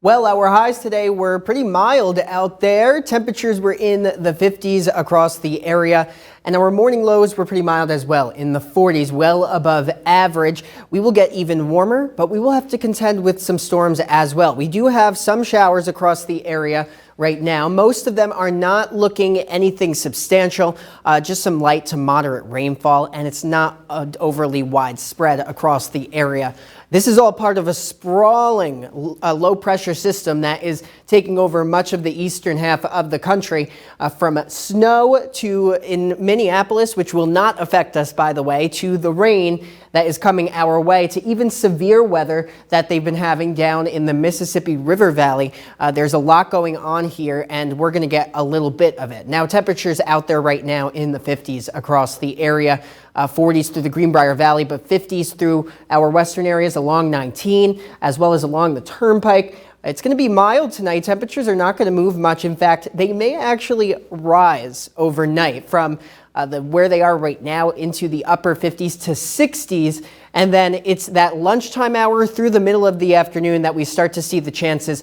Well, our highs today were pretty mild out there. Temperatures were in the 50s across the area, and our morning lows were pretty mild as well, in the 40s, well above average. We will get even warmer, but we will have to contend with some storms as well. We do have some showers across the area right now. Most of them are not looking anything substantial, just some light to moderate rainfall, and it's not overly widespread across the area. This is all part of a sprawling low pressure system that is taking over much of the eastern half of the country, from snow to in Minneapolis, which will not affect us, by the way, to the rain that is coming our way, to even severe weather that they've been having down in the Mississippi River Valley. There's a lot going on here, and we're going to get a little bit of it. Now, temperatures out there right now in the 50s across the area, 40s through the Greenbrier Valley, but 50s through our western areas along 19, as well as along the Turnpike. It's going to be mild tonight. Temperatures are not going to move much. In fact, they may actually rise overnight from where they are right now into the upper 50s to 60s. And then it's that lunchtime hour through the middle of the afternoon that we start to see the chances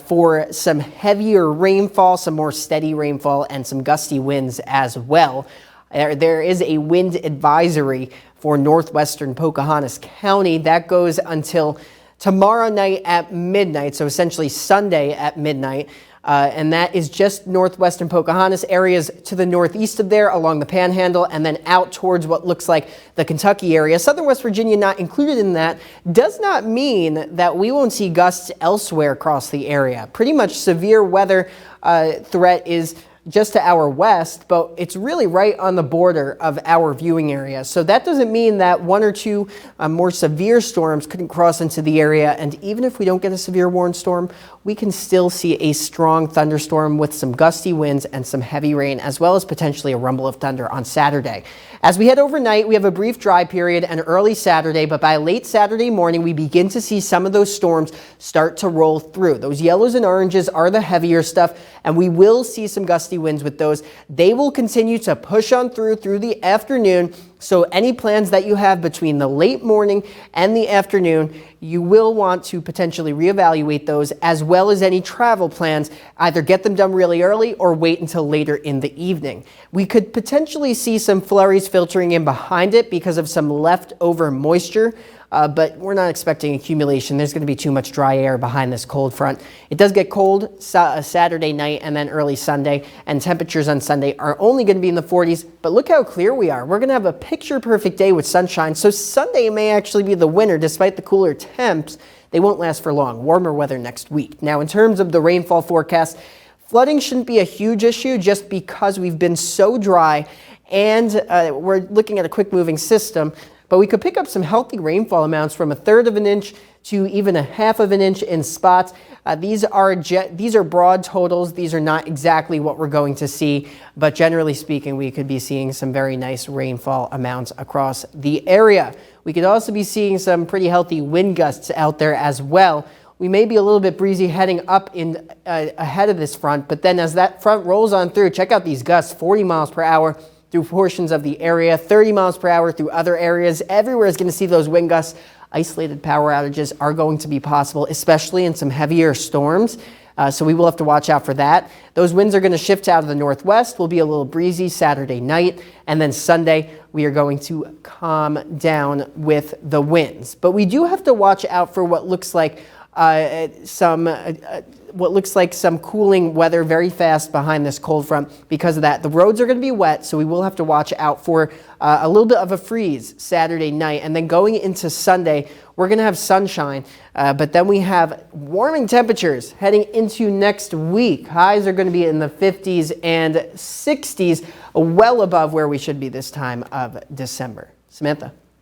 for some heavier rainfall, some more steady rainfall, and some gusty winds as well. There is a wind advisory for northwestern Pocahontas County that goes until tomorrow night at midnight, so essentially Sunday at midnight. And that is just northwestern Pocahontas, areas to the northeast of there along the Panhandle, and then out towards what looks like the Kentucky area. Southern West Virginia not included in that does not mean that we won't see gusts elsewhere across the area. Pretty much severe weather threat is just to our west, but it's really right on the border of our viewing area. So that doesn't mean that one or two more severe storms couldn't cross into the area. And even if we don't get a severe warned storm, we can still see a strong thunderstorm with some gusty winds and some heavy rain, as well as potentially a rumble of thunder on Saturday. As we head overnight, we have a brief dry period and early Saturday, but by late Saturday morning, we begin to see some of those storms start to roll through. Those yellows and oranges are the heavier stuff, and we will see some gusty winds with those. They will continue to push on through the afternoon. So any plans that you have between the late morning and the afternoon, you will want to potentially reevaluate those, as well as any travel plans. Either get them done really early or wait until later in the evening. We could potentially see some flurries filtering in behind it because of some leftover moisture. But we're not expecting accumulation. There's going to be too much dry air behind this cold front. It does get cold Saturday night and then early Sunday, and temperatures on Sunday are only going to be in the 40s. But look how clear we are. We're going to have a picture-perfect day with sunshine. So Sunday may actually be the winner despite the cooler temps. They won't last for long. Warmer weather next week. Now, in terms of the rainfall forecast, flooding shouldn't be a huge issue just because we've been so dry, and we're looking at a quick-moving system. But we could pick up some healthy rainfall amounts from 1/3 of an inch to even 1/2 of an inch in spots. These are broad totals. These are not exactly what we're going to see, but generally speaking, we could be seeing some very nice rainfall amounts across the area. We could also be seeing some pretty healthy wind gusts out there as well. We may be a little bit breezy heading up in ahead of this front, but then as that front rolls on through, check out these gusts, 40 miles per hour. Through portions of the area, 30 miles per hour through other areas. Everywhere is going to see those wind gusts. Isolated power outages are going to be possible, especially in some heavier storms. So we will have to watch out for that. Those winds are going to shift out of the northwest. Will be a little breezy Saturday night. And then Sunday, we are going to calm down with the winds. But we do have to watch out for what looks like some cooling weather very fast behind this cold front. Because of that, the roads are going to be wet, so we will have to watch out for a little bit of a freeze Saturday night. And then going into Sunday, we're going to have sunshine, but then we have warming temperatures heading into next week. Highs are going to be in the 50s and 60s, well above where we should be this time of December. Samantha.